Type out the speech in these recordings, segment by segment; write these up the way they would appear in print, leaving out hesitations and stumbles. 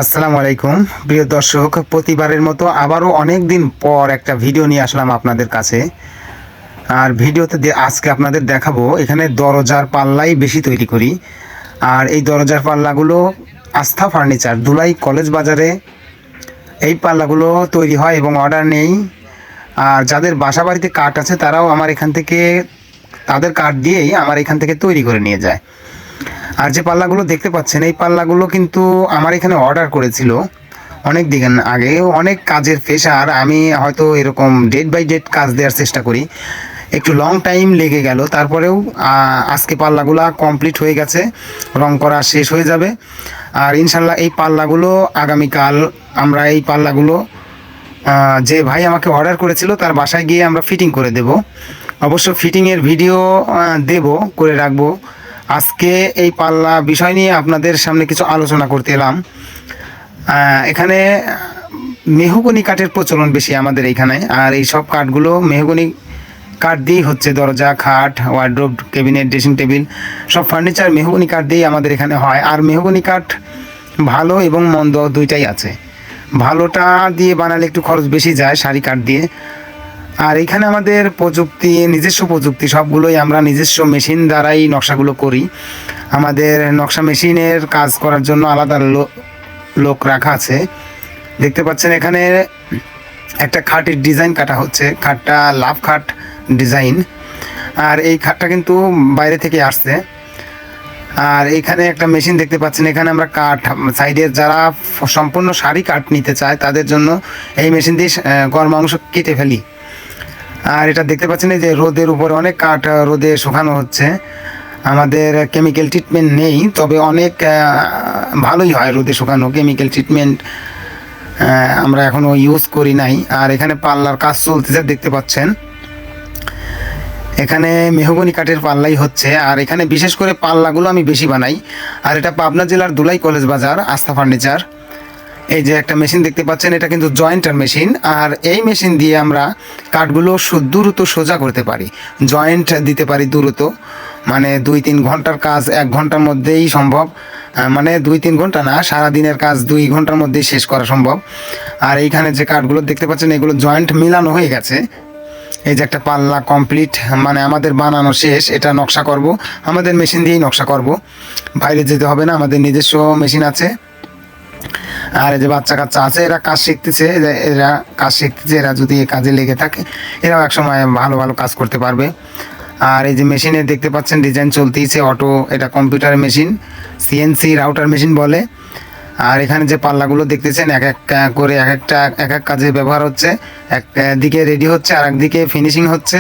আসসালামু আলাইকুম প্রিয় দর্শক, প্রতিবারের মতো আবারও অনেক দিন পর একটা ভিডিও নিয়ে আসলাম আপনাদের কাছে। আর ভিডিওতে আজকে আপনাদের দেখাবো এখানে দরজার পাল্লাই বেশি তৈরি করি। আর এই দরজার পাল্লাগুলো আস্থা ফার্নিচার দুলাই কলেজ বাজারে এই পাল্লাগুলো তৈরি হয় এবং অর্ডার নেই। আর যাদের বাসা বাড়িতে কাঠ আছে তারাও আমার এখান থেকে তাদের কাঠ দিয়েই আমার এখান থেকে তৈরি করে নিয়ে যায়। আর যে পাল্লাগুলো দেখতে পাচ্ছেন এই পাল্লাগুলো কিন্তু আমার এখানে অর্ডার করেছিল অনেক দিন আগে। অনেক কাজের প্রেশার, আমি হয়তো এরকম ডেট বাই ডেট কাজ দেওয়ার চেষ্টা করি, একটু লং টাইম লেগে গেল। তারপরেও আজকে পাল্লাগুলো কমপ্লিট হয়ে গেছে, রং করা শেষ হয়ে যাবে। আর ইনশাল্লাহ এই পাল্লাগুলো আগামীকাল আমরা এই পাল্লাগুলো যে ভাই আমাকে অর্ডার করেছিল তার বাসায় গিয়ে আমরা ফিটিং করে দেব। অবশ্য ফিটিংয়ের ভিডিও দেব, করে রাখবো। আজকে এই পাল্লা বিষয় নিয়ে আপনাদের সামনে কিছু আলোচনা করতে এলাম। এখানে মেহগনি কাঠের প্রচলন বেশি আমাদের এইখানে। আর এই সব কাঠগুলো মেহগনি কাঠ দিয়েই হচ্ছে, দরজা, খাট, ওয়ার্ড্রোব, ক্যাবিনেট, ড্রেসিং টেবিল, সব ফার্নিচার মেহগনি কাঠ দিয়েই আমাদের এখানে হয়। আর মেহগনি কাঠ ভালো এবং মন্দ দুইটাই আছে। ভালোটা দিয়ে বানালে একটু খরচ বেশি যায় সারি কাঠ দিয়ে। আর এখানে আমাদের প্রযুক্তি, নিজস্ব প্রযুক্তি, সবগুলোই আমরা নিজস্ব মেশিন দ্বারাই নকশাগুলো করি। আমাদের নকশা মেশিনের কাজ করার জন্য আলাদা লোক রাখা আছে। দেখতে পাচ্ছেন এখানে একটা খাটের ডিজাইন কাটা হচ্ছে, খাটটা লাভ খাট ডিজাইন। আর এই খাটটা কিন্তু বাইরে থেকে আসছে। আর এখানে একটা মেশিন দেখতে পাচ্ছেন, এখানে আমরা কাঠ সাইডের যারা সম্পূর্ণ সারি কাঠ নিতে চায় তাদের জন্য এই মেশিন দিয়ে গরম অংশ কেটে ফেলি। আর এটা দেখতে পাচ্ছেন এই যে রোদের উপরে অনেক কাঠ রোদে শুকানো হচ্ছে। আমাদের কেমিক্যাল ট্রিটমেন্ট নেই, তবে অনেক ভালোই হয় রোদে শুকানো। কেমিক্যাল ট্রিটমেন্ট আমরা এখনও ইউজ করি নাই। আর এখানে পাল্লার কাজ চলতেছে, দেখতে পাচ্ছেন এখানে মেহগনি কাঠের পাল্লাই হচ্ছে। আর এখানে বিশেষ করে পাল্লাগুলো আমি বেশি বানাই। আর এটা পাবনা জেলার দুলাই কলেজ বাজার, আস্থা ফার্নিচার। এই যে একটা মেশিন দেখতে পাচ্ছেন, এটা কিন্তু জয়েন্টার মেশিন। আর এই মেশিন দিয়ে আমরা কাঠগুলো দ্রুত সোজা করতে পারি, জয়েন্ট দিতে পারি দ্রুত। মানে 2-3 ঘন্টার কাজ 1 ঘন্টার মধ্যেই সম্ভব। মানে 2-3 ঘন্টা না, সারাদিনের কাজ 2 ঘন্টার মধ্যেই শেষ করা সম্ভব। আর এইখানে যে কাঠগুলো দেখতে পাচ্ছেন এগুলো জয়েন্ট মিলানো হয়ে গেছে। এই যে একটা পাল্লা কমপ্লিট, মানে আমাদের বানানো শেষ। এটা নকশা করব, আমাদের মেশিন দিয়েই নকশা করব, বাইরে যেতে হবে না, আমাদের নিজস্ব মেশিন আছে। আর এই যে বাচ্চা কাচ্চা আছে, এরা কাজ শিখতেছে, এরা যদি কাজে লেগে থাকে এরাও একসময় ভালো ভালো কাজ করতে পারবে। আর এই যে মেশিনে দেখতে পাচ্ছেন ডিজাইন চলতেইছে, অটো, এটা computer machine, CNC router machine বলে। আর এখানে যে পাল্লাগুলো দেখতেছেন এক এক করে এক এক কাজে ব্যবহার হচ্ছে। একদিকে রেডি হচ্ছে আর একদিকে ফিনিশিং হচ্ছে।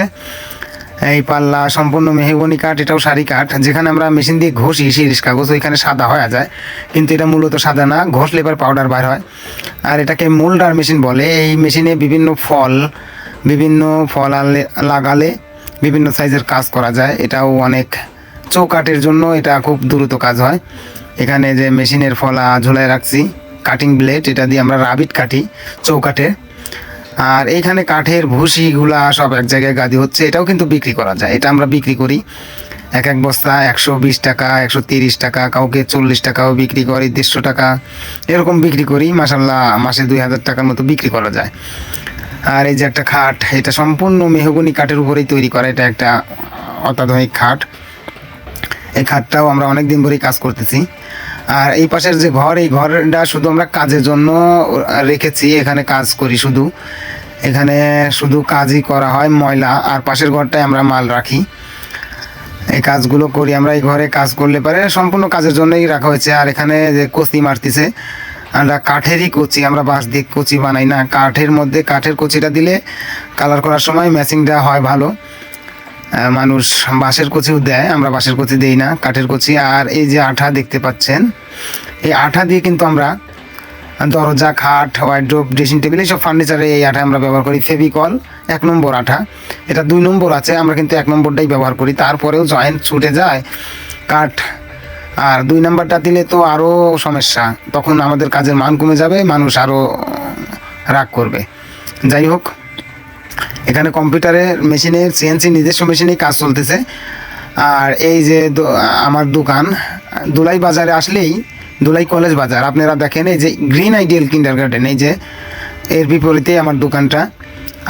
এই পাল্লা সম্পূর্ণ মেহগনি কাঠ, এটাও সারি কাঠ। যেখানে আমরা মেশিন দিয়ে ঘষি শিরিষ কাগজ, ওইখানে সাদা হয়ে যায়, কিন্তু এটা মূলত সাদা না, ঘষলে এবার পাউডার বার হয়। আর এটাকে মোল্ডার মেশিন বলে। এই মেশিনে বিভিন্ন ফল লাগালে বিভিন্ন সাইজের কাজ করা যায়। এটাও অনেক চৌকাঠের জন্য এটা খুব দ্রুত কাজ হয়। এখানে যে মেশিনের ফলা ঝুলাই রাখছি, কাটিং ব্লেড, এটা দিয়ে আমরা রাবিট কাটি চৌকাঠে। আর এইখানে কাঠের ভুসিগুলা সব এক জায়গায় গাদি হচ্ছে, এটাও কিন্তু বিক্রি করা যায়। এটা আমরা বিক্রি করি এক বস্তা 120 টাকা, 130 টাকা, কাউকে 40 টাকাও বিক্রি করি, 150 টাকা এরকম বিক্রি করি। মাসাল্লাহ মাসে 2000 টাকার মতো বিক্রি করা যায়। আর এই যে একটা খাট, এটা সম্পূর্ণ মেহগনি কাঠের উপরেই তৈরি করা। এটা একটা অত্যাধুনিক খাট। এই খাটটাও আমরা অনেক দিন ধরেই কাজ করতেছি। আর এই পাশের যে ঘর, এই ঘরটা শুধু আমরা কাজের জন্য রেখেছি, এখানে কাজ করি শুধু, এখানে শুধু কাজই করা হয়, ময়লা। আর পাশের ঘরটায় আমরা মাল রাখি, এই কাজগুলো করি আমরা। এই ঘরে কাজ করলে পারে সম্পূর্ণ কাজের জন্যই রাখা হয়েছে। আর এখানে যে কচি মারতেছে, আমরা কাঠেরই কচি, আমরা বাঁশ দিয়ে কচি বানাই না, কাঠের মধ্যে কাঠের কচিটা দিলে কালার করার সময় ম্যাচিংটা হয় ভালো। মানুষ বাঁশের কচিও দেয়, আমরা বাঁশের কচি দিই না, কাঠের কচি। আর এই যে আঠা দেখতে পাচ্ছেন, এই আঠা দিয়ে কিন্তু আমরা দরজা, খাট, ওয়ার্ড্রোব, ড্রেসিং টেবিল, এইসব ফার্নিচারে এই আঠা আমরা ব্যবহার করি। ফেভিকল 1 নম্বর আঠা, এটা 2 নম্বর আছে, আমরা কিন্তু 1 নম্বরটাই ব্যবহার করি। তারপরেও জয়েন্ট ছুটে যায় কাঠ। আর 2 নম্বরটা দিলে তো আরও সমস্যা, তখন আমাদের কাজের মান কমে যাবে, মানুষ আরও রাগ করবে। যাই হোক, এখানে কম্পিউটারের মেশিনের সিএনসি নিজস্ব মেশিনেই কাজ চলতেছে। আর এই যে আমার দোকান দুলাই বাজারে আসলেই ধুলাই কলেজ বাজার। আপনারা দেখেন এই যে গ্রিন আইডিয়াল কিন্ডারগার্টেন, এই যে এর বিপরীতে আমার দোকানটা।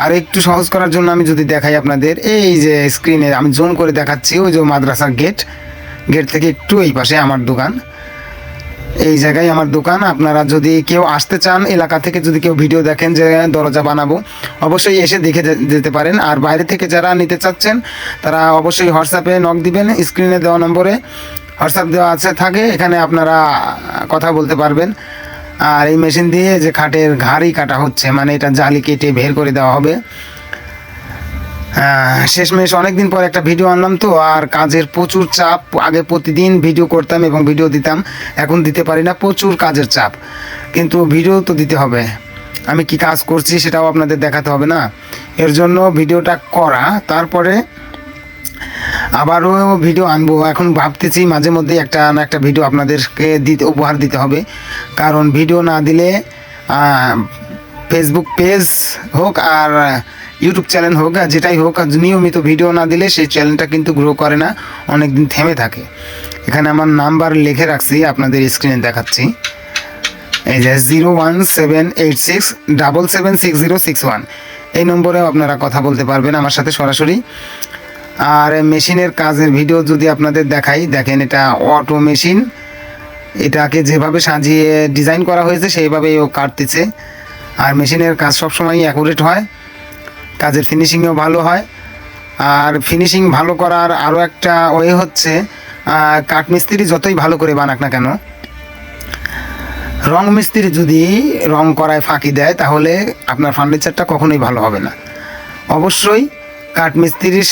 আর একটু সহজ করার জন্য আমি যদি দেখাই আপনাদের, এই যে স্ক্রিনে আমি জুম করে দেখাচ্ছি, ওই যে মাদ্রাসার গেট থেকে একটু এই পাশে আমার দোকান, এই জায়গায় আমার দোকান। আপনারা যদি কেউ আসতে চান এলাকা থেকে, যদি কেউ ভিডিও দেখেন যে দরজা বানাবো, অবশ্যই এসে দেখে যেতে পারেন। আর বাইরে থেকে যারা নিতে চাচ্ছেন তারা অবশ্যই হোয়াটসঅ্যাপে নক দিবেন, স্ক্রিনে দেওয়া নম্বরে হোয়াটসঅ্যাপ দেওয়া থাকে, এখানে আপনারা কথা বলতে পারবেন। আর এই মেশিন দিয়ে যে খাটের ঘাড়ই কাটা হচ্ছে, মানে এটা জালি কেটে বের করে দেওয়া হবে। শেষমেশ অনেকদিন পর একটা ভিডিও আনলাম তো, আর কাজের প্রচুর চাপ। আগে প্রতিদিন ভিডিও করতাম এবং ভিডিও দিতাম, এখন দিতে পারি না, প্রচুর কাজের চাপ। কিন্তু ভিডিও তো দিতে হবে, আমি কি কাজ করছি সেটাও আপনাদের দেখাতে হবে না? এর জন্য ভিডিওটা করা, তারপরে আবারও ভিডিও আনবো। এখন ভাবতেছি মাঝে মধ্যে একটা না একটা ভিডিও আপনাদেরকে উপহার দিতে হবে, কারণ ভিডিও না দিলে ফেসবুক পেজ হোক আর ইউটিউব চ্যানেল হোক, যেটাই হোক, নিয়মিত ভিডিও না দিলে সেই চ্যানেলটা কিন্তু গ্রো করে না, অনেক দিন থেমে থাকে। এখানে আমার নাম্বার লিখে রাখছি, আপনাদের স্ক্রিনে দেখাচ্ছি, এই যে 01786776061, এই নম্বরেও আপনারা কথা বলতে পারবেন আমার সাথে সরাসরি। আর মেশিনের কাজের ভিডিও যদি আপনাদের দেখাই, দেখেন এটা অটো মেশিন, এটাকে যেভাবে সাজিয়ে ডিজাইন করা হয়েছে সেইভাবেই ও কাটতেছে। আর মেশিনের কাজ সবসময় অ্যাকুরেট হয়, কাজের ফিনিশিংও ভালো হয়। আর ফিনিশিং ভালো করার আরও একটা ওয়ে হচ্ছে, কাঠমিস্ত্রি যতই ভালো করে বানাক না কেন, রং মিস্ত্রি যদি রং করায় ফাঁকি দেয় তাহলে আপনার ফার্নিচারটা কখনোই ভালো হবে না। অবশ্যই কাঠমিস্ত্রির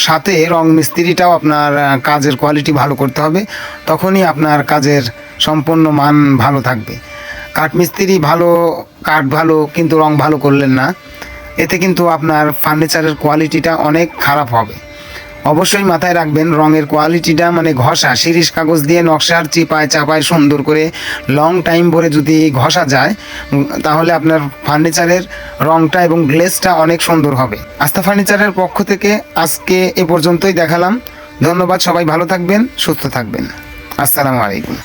সাথে রং মিস্ত্রিটাও আপনার কাজের কোয়ালিটি ভালো করতে হবে, তখনই আপনার কাজের সম্পূর্ণ মান ভালো থাকবে। কাঠমিস্ত্রি ভালো, কাঠ ভালো, কিন্তু রং ভালো করলেন না, এতে কিন্তু আপনার ফার্নিচারের কোয়ালিটিটা অনেক খারাপ হবে। অবশ্যই মাথায় রাখবেন, রঙের কোয়ালিটিটা মানে ঘষা, শিরিষ কাগজ দিয়ে নকশার চিপায় চাপায় সুন্দর করে লং টাইম ভরে যদি ঘষা যায়, তাহলে আপনার ফার্নিচারের রঙটা এবং গ্লেজটা অনেক সুন্দর হবে। আস্থা ফার্নিচারের পক্ষ থেকে আজকে এ পর্যন্তই দেখালাম। ধন্যবাদ, সবাই ভালো থাকবেন, সুস্থ থাকবেন। আসসালামু আলাইকুম।